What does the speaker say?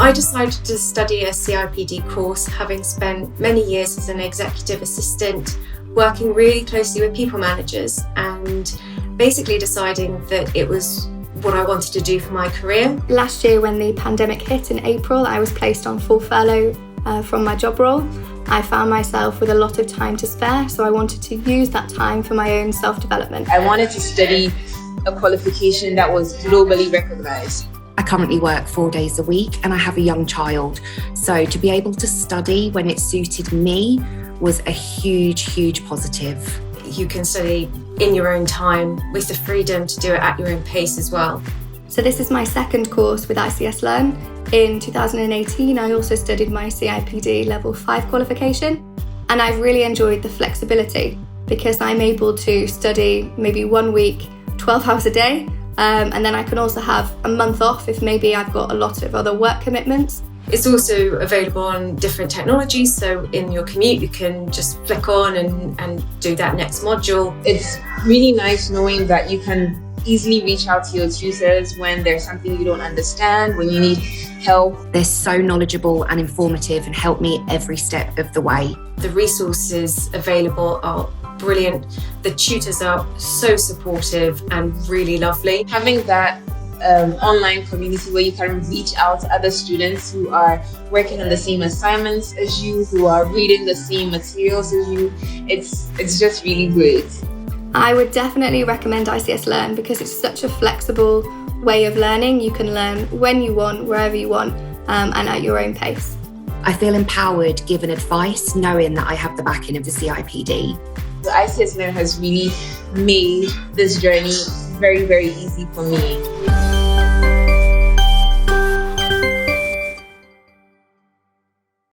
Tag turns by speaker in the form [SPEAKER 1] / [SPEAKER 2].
[SPEAKER 1] I decided to study a CIPD course, having spent many years as an executive assistant, working really closely with people managers and basically deciding that it was what I wanted to do for my career.
[SPEAKER 2] Last year when the pandemic hit in April, I was placed on full furlough from my job role. I found myself with a lot of time to spare, so I wanted to use that time for my own self-development.
[SPEAKER 3] I wanted to study a qualification that was globally recognized.
[SPEAKER 4] I currently work 4 days a week and I have a young child. So to be able to study when it suited me was a huge positive.
[SPEAKER 1] You can study in your own time with the freedom to do it at your own pace as well.
[SPEAKER 2] So this is my second course with ICS Learn. In 2018, I also studied my CIPD Level 5 qualification, and I've really enjoyed the flexibility because I'm able to study maybe 1 week, 12 hours a day, and then I can also have a month off if maybe I've got a lot of other work commitments.
[SPEAKER 1] It's also available on different technologies, so in your commute you can just flick on and do that next module.
[SPEAKER 3] It's really nice knowing that you can easily reach out to your tutors when there's something you don't understand, when you need help.
[SPEAKER 4] They're so knowledgeable and informative and help me every step of the way.
[SPEAKER 1] The resources available are brilliant. The tutors are so supportive and really lovely.
[SPEAKER 3] Having that online community where you can reach out to other students who are working on the same assignments as you, who are reading the same materials as you, it's just really great.
[SPEAKER 2] I would definitely recommend ICS Learn because it's such a flexible way of learning. You can learn when you want, wherever you want, and at your own pace.
[SPEAKER 4] I feel empowered given advice, knowing that I have the backing of the CIPD.
[SPEAKER 3] The ICS Learn has really made this journey very easy for me.